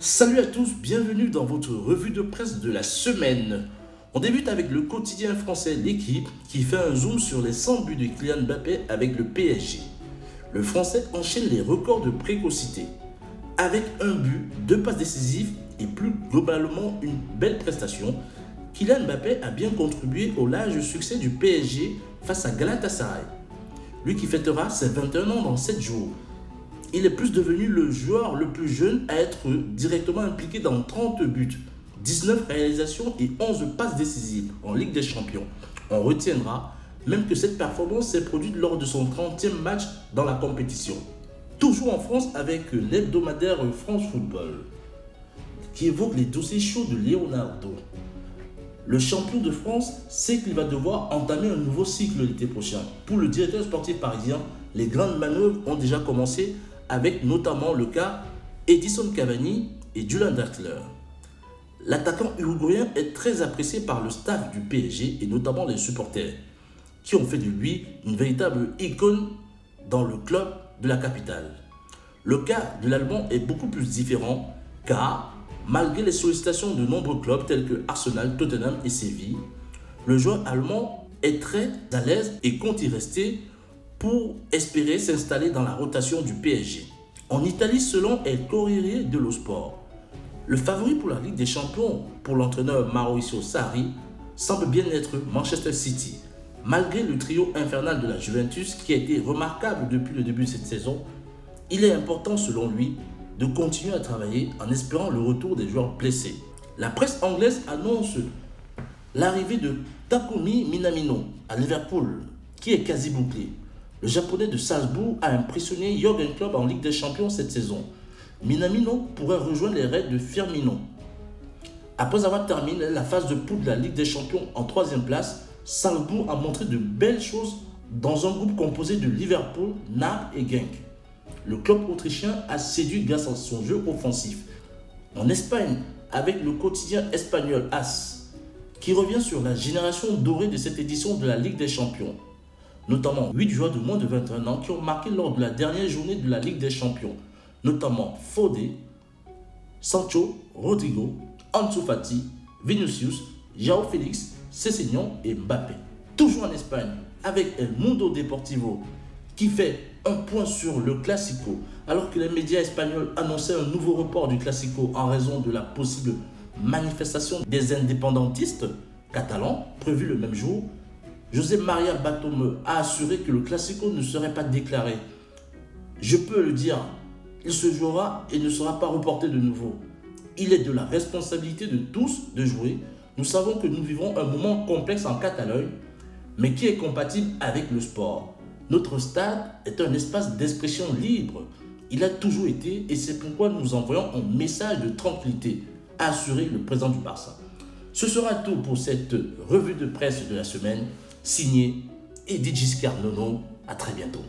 Salut à tous, bienvenue dans votre revue de presse de la semaine. On débute avec le quotidien français L'Équipe qui fait un zoom sur les 100 buts de Kylian Mbappé avec le PSG. Le français enchaîne les records de précocité. Avec un but, 2 passes décisives et plus globalement une belle prestation, Kylian Mbappé a bien contribué au large succès du PSG face à Galatasaray. Lui qui fêtera ses 21 ans dans 7 jours. Il est plus devenu le joueur le plus jeune à être directement impliqué dans 30 buts, 19 réalisations et 11 passes décisives en Ligue des Champions. On retiendra même que cette performance s'est produite lors de son 30e match dans la compétition. Toujours en France avec l'hebdomadaire France Football, qui évoque les dossiers chauds de Leonardo. Le champion de France sait qu'il va devoir entamer un nouveau cycle l'été prochain. Pour le directeur sportif parisien, les grandes manœuvres ont déjà commencé avec notamment le cas Edinson Cavani et Julian Draxler. L'attaquant uruguayen est très apprécié par le staff du PSG et notamment les supporters, qui ont fait de lui une véritable icône dans le club de la capitale. Le cas de l'Allemand est beaucoup plus différent car, malgré les sollicitations de nombreux clubs tels que Arsenal, Tottenham et Séville, le joueur allemand est très à l'aise et compte y rester pour espérer s'installer dans la rotation du PSG. En Italie, selon El Corriere dello Sport, le favori pour la Ligue des Champions pour l'entraîneur Maurizio Sarri semble bien être Manchester City. Malgré le trio infernal de la Juventus qui a été remarquable depuis le début de cette saison, il est important selon lui de continuer à travailler en espérant le retour des joueurs blessés. La presse anglaise annonce l'arrivée de Takumi Minamino à Liverpool qui est quasi bouclé. Le japonais de Salzbourg a impressionné Jürgen Klopp en Ligue des Champions cette saison. Minamino pourrait rejoindre les raids de Firmino. Après avoir terminé la phase de poule de la Ligue des Champions en 3e place, Salzbourg a montré de belles choses dans un groupe composé de Liverpool, Naples et Genk. Le club autrichien a séduit grâce à son jeu offensif. En Espagne, avec le quotidien espagnol AS, qui revient sur la génération dorée de cette édition de la Ligue des Champions. Notamment 8 joueurs de moins de 21 ans qui ont marqué lors de la dernière journée de la Ligue des Champions, notamment Fodé, Sancho, Rodrigo, Ansu Fati, Vinicius, João Félix, Sessegnon et Mbappé. Toujours en Espagne, avec El Mundo Deportivo, qui fait un point sur le Classico, alors que les médias espagnols annonçaient un nouveau report du Classico en raison de la possible manifestation des indépendantistes catalans prévue le même jour. José María Batomeu a assuré que le Classico ne serait pas déclaré. Je peux le dire, il se jouera et ne sera pas reporté de nouveau. Il est de la responsabilité de tous de jouer. Nous savons que nous vivons un moment complexe en Catalogne, mais qui est compatible avec le sport. Notre stade est un espace d'expression libre. Il a toujours été et c'est pourquoi nous envoyons un message de tranquillité, a assuré le président du Barça. Ce sera tout pour cette revue de presse de la semaine. Signé Eddy Giscard Nono, à très bientôt.